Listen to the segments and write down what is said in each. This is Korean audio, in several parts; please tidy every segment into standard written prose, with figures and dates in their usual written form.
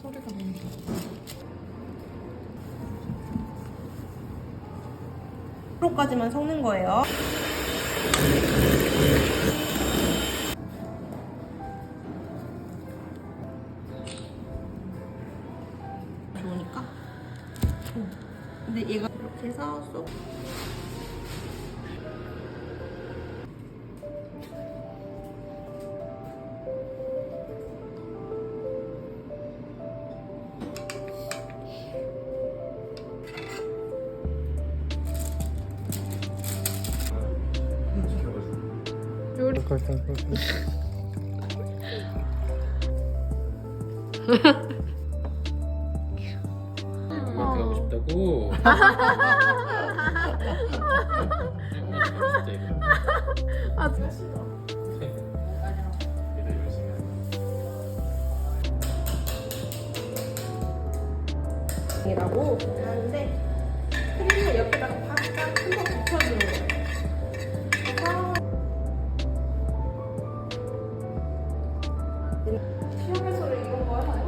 소리가 너무 좋아. 프로까지만 섞는 거예요. 좋으니까. 근데 얘가 이렇게 해서 쏙. 그렇게 하고 싶다고? 이라고 하는데 크림을 옆에다가 바짝 한번 붙여주는 거예요. 시험에서는 이런 거 하나요?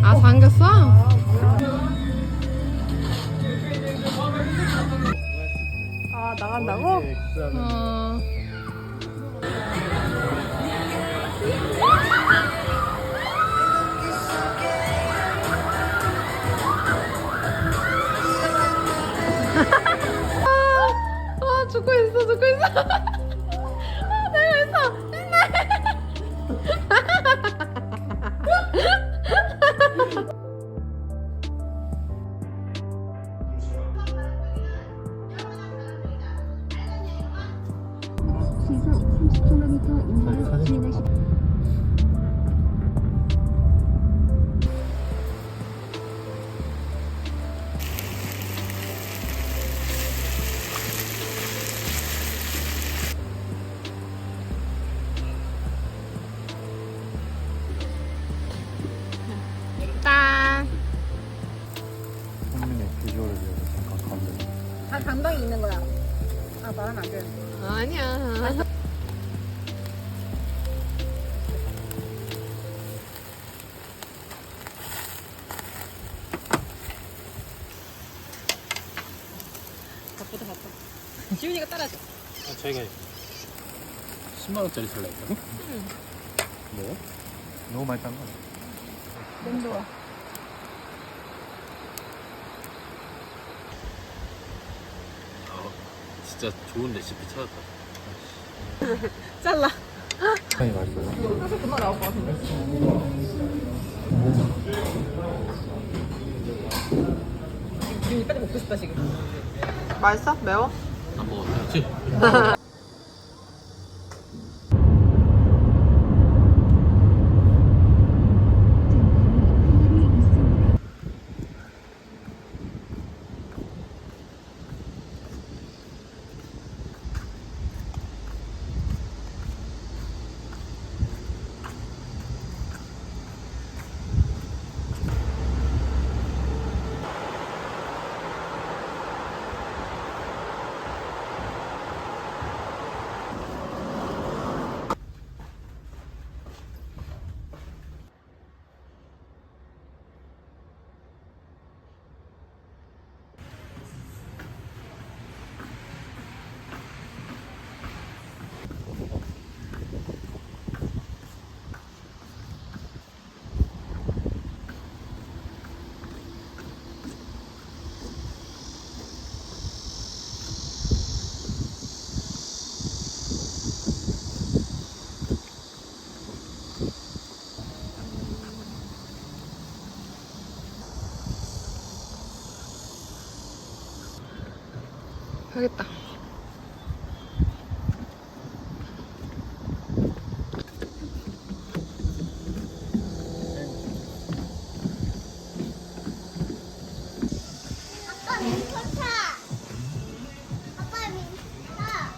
아, 잠겼어? 아, 나간다고? 어. 아, 죽고 있어, 죽고 있어. 아, 내가 있어. 시속 30km 이내로 진행하시 짠. 선민의 비주얼을 위해서 잠깐 가면 다 감동이 있는 거야. 아, 말하면 안 돼. 아니야. 바쁘다, 바빠. 지훈이가 따라줘. 저희가 10만원짜리 살라 했다고? 뭐? 너무 많이 딴 거야. 너무 좋아. 진짜 좋은 레시피 찾았다. 잘라. 많이 맛있어요. 사실 금방 나올 것 같은데. 지훈이 빨리 먹고 싶다, 지금. 맛있어? 매워? 안 먹었지? 하겠다. 아빠 민코차. 아빠 민코차.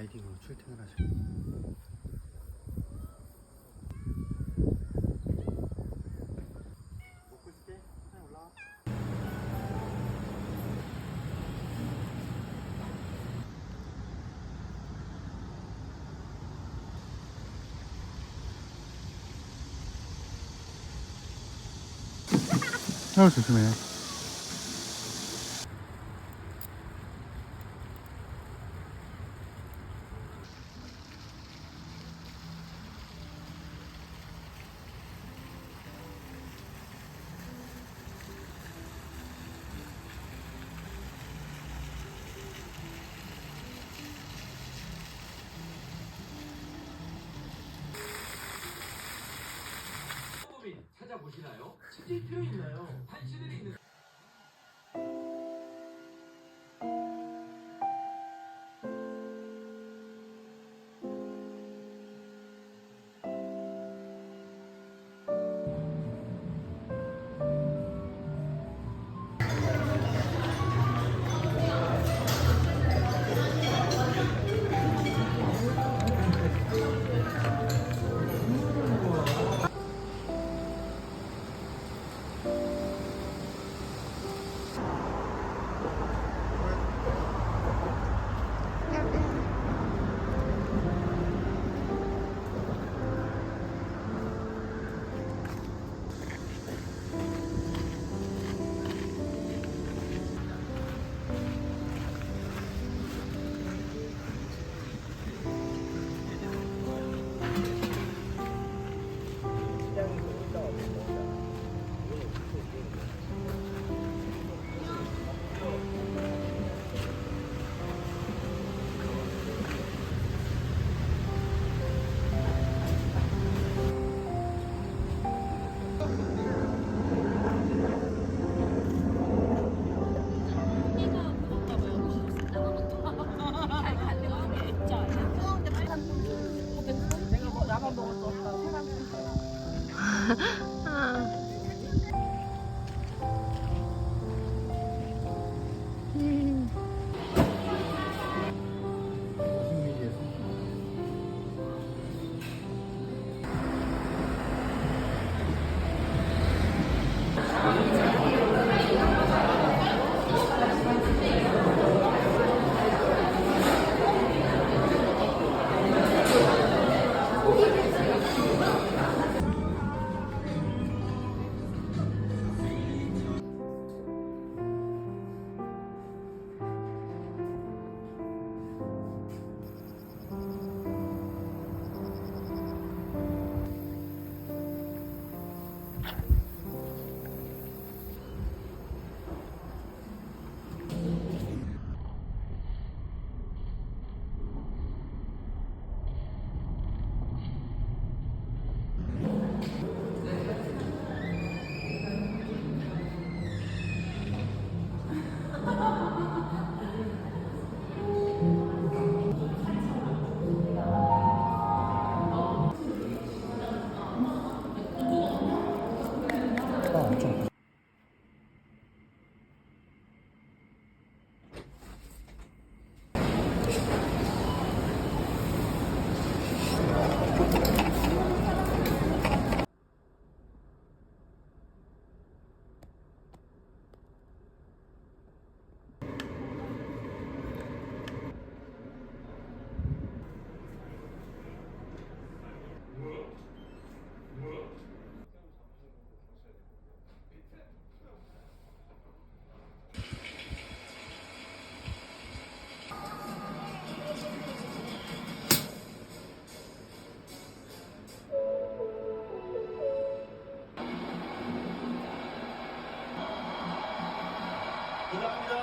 라이딩으로 출퇴근 하시고. 먹고 있을게. 천천히 올라와. 조심해. 찾아보시나요? 찾을 필요 있나요? 한시들이 있는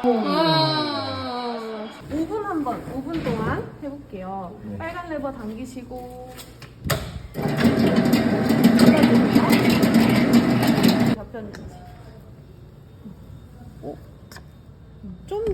와. 5분 한번 5분 동안 해볼게요. 빨간 레버 당기시고 좌편 유지. 좀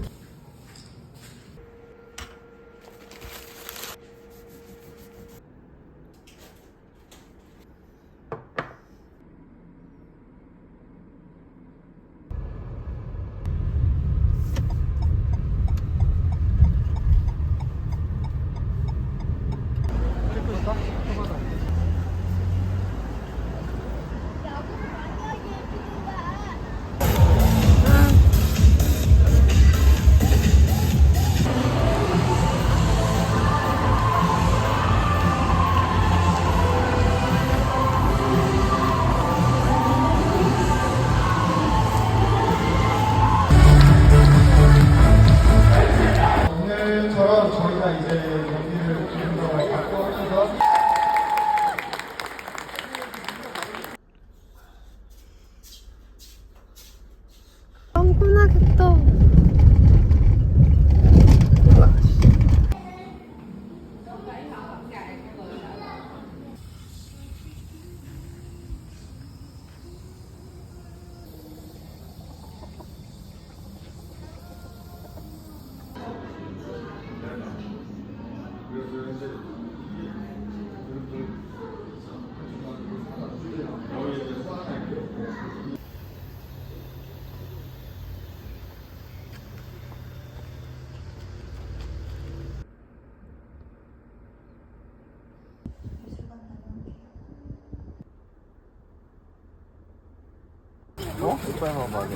오빠야 봐봐.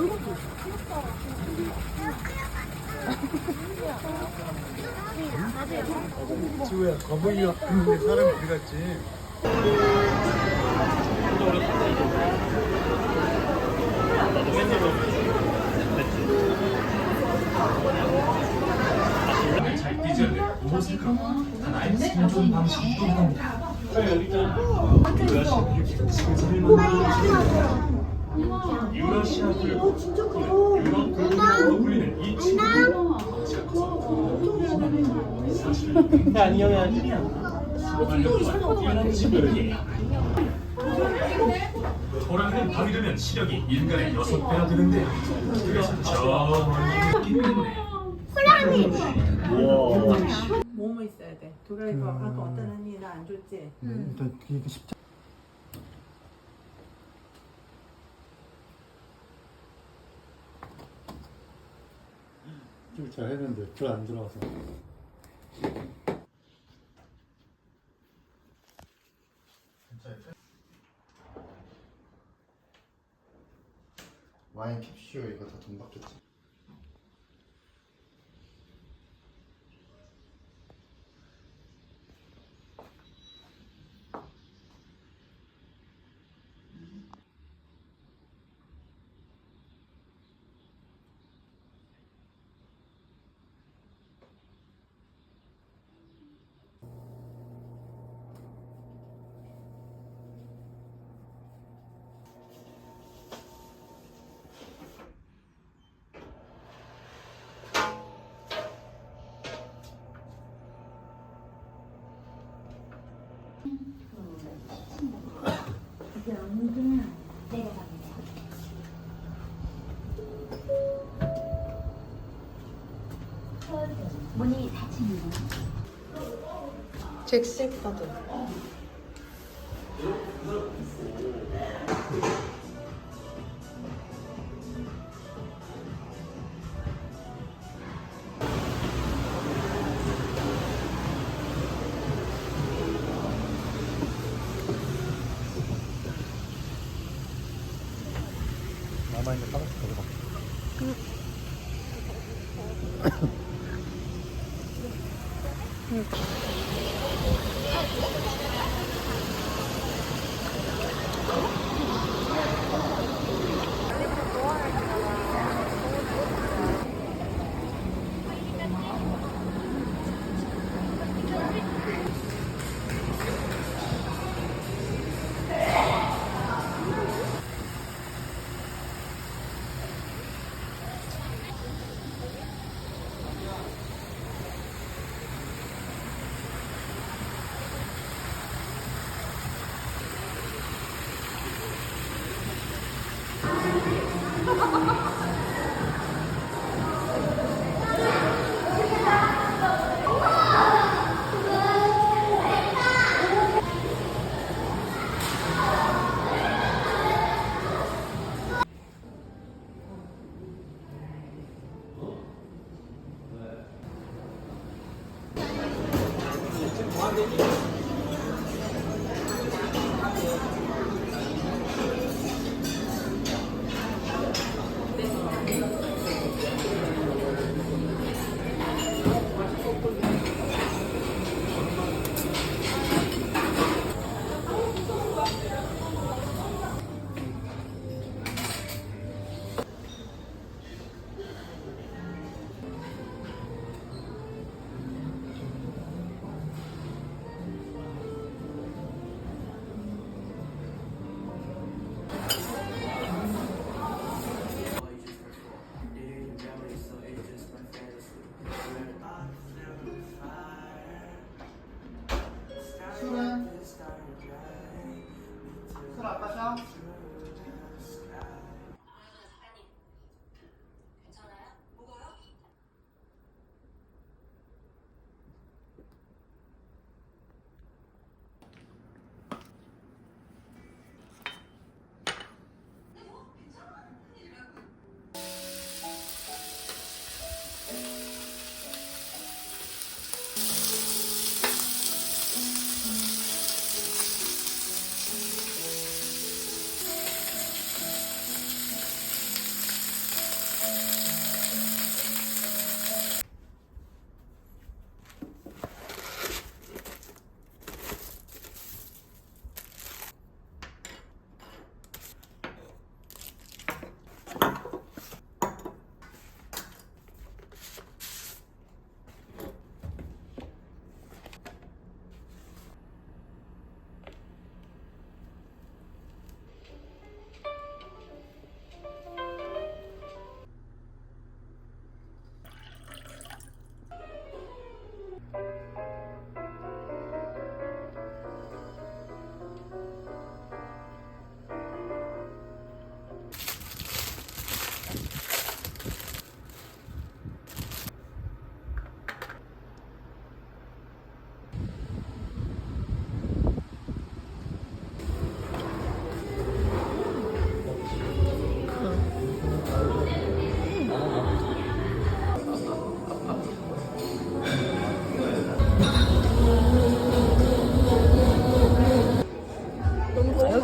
지우야 거북이가 근데 사람이 어디 갔지? 잘 뛰지 않는 무엇을 갖고 하나의 생존 방식이기도 합니다. 유라시아 불고 유럽 불고기라고 불리는 이 친구는 덩치가 커서 사실은 안녕해야지. 호랑이는 밤이 되면 시력이 인간의 6배나 되는데 그래서 저 멀리 있기 때문에 뭐뭐 있어야 돼. 도라이버 아까 어떤 언니 나 안 줬지? 일단 이게 십자. 잘 했는데 불 안 들어와서. 와인 캡슐 이거 다 돈 받겠지. 문이 닫힙니다. 잭스파드. 남아있는 하나씩 가져가.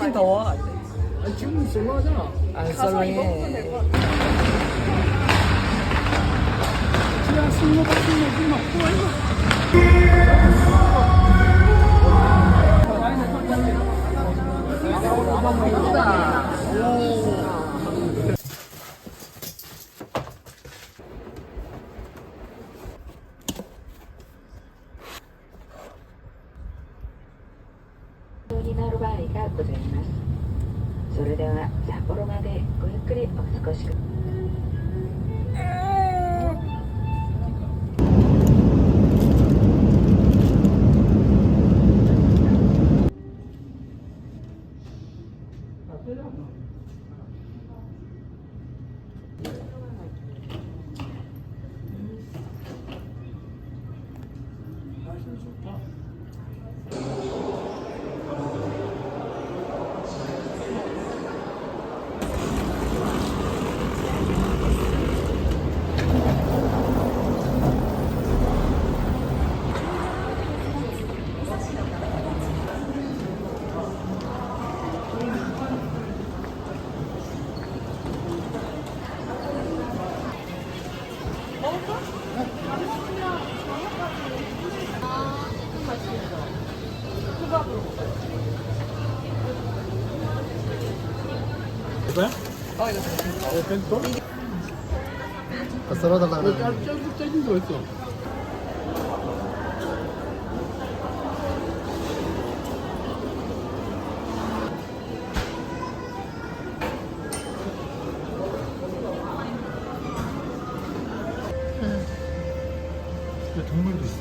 여긴 더워. 지금 솔로하잖아. 안 썰렁해. 지하 승모가 승모지になる場合がございます。それでは札幌までごゆっくりお過ごしください。이거야? 어, 이거 좀. 펜토? 썰어달라고. 짜증 거 있어. 동물도 있어.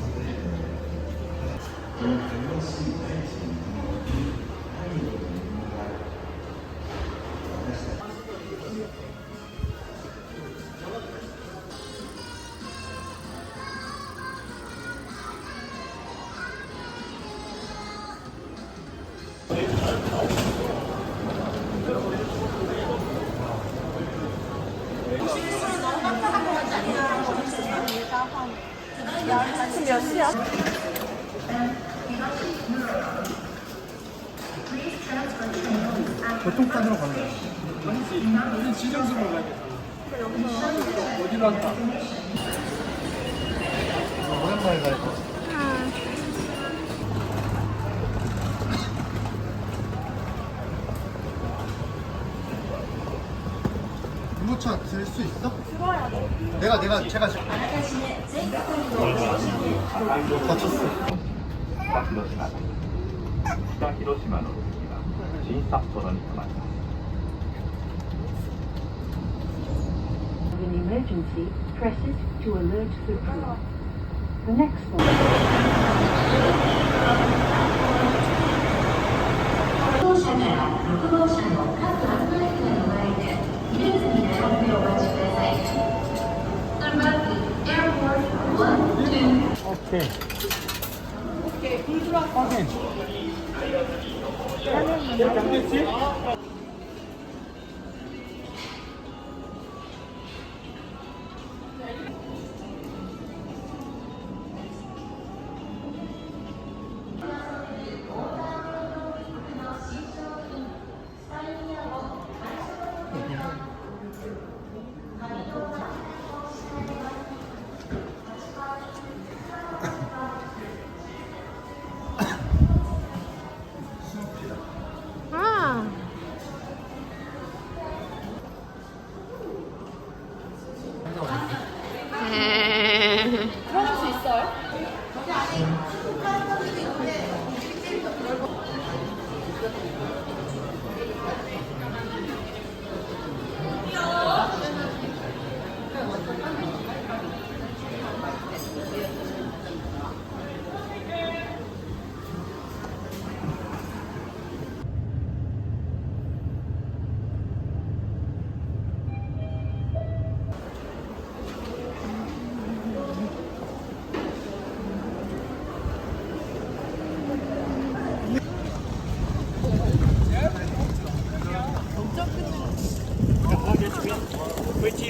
지금 몇 시야? 교통편으로 갈래. 여기 지정석으로 가야 돼. 어디로 할까? 오랜만에 갈까? 유모차 들 수 있어? 들어야 돼. 제가 다쳤어. 北広島の次は新札幌に停まります。 In emergency, press it to alert the crew. The next one. オッケー。확인. 이렇게 안 됐지? 아. 들어갈 수 있어요?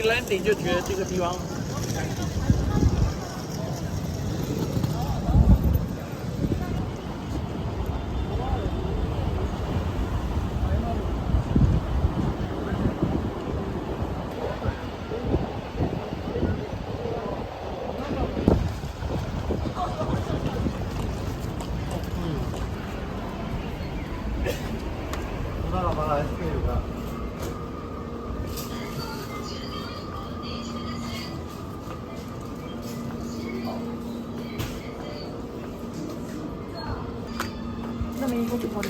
landing 就觉得这个地方 누나가 말한 아이스크림이야. 그다음에 이것도 버려.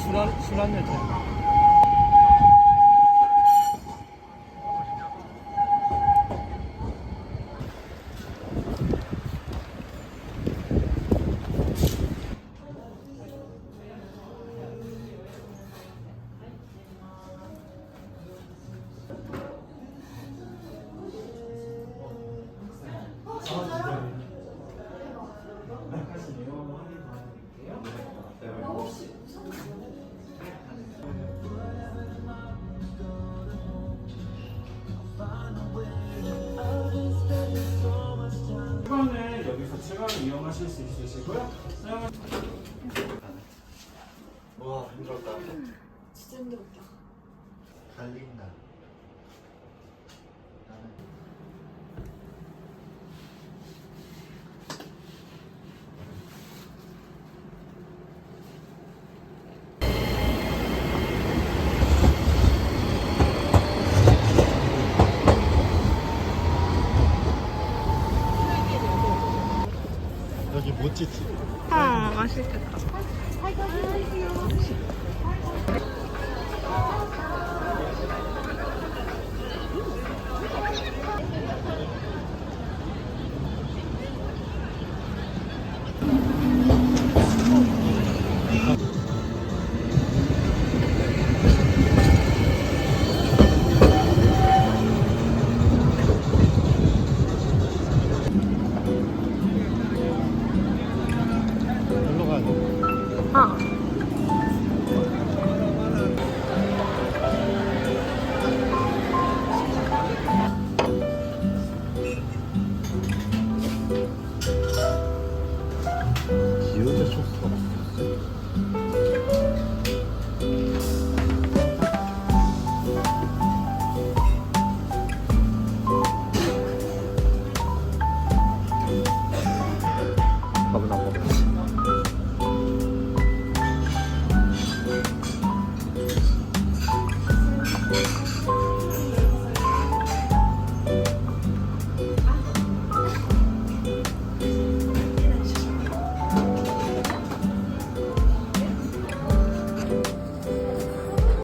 술한 여자. 이번에 여기서 체감을 이용하실 수 있으시고요. 와 힘들었다. 진짜 힘들었다. 달린다. 여기 모찌집. 맛있겠다. 놀러 가야 돼. 어.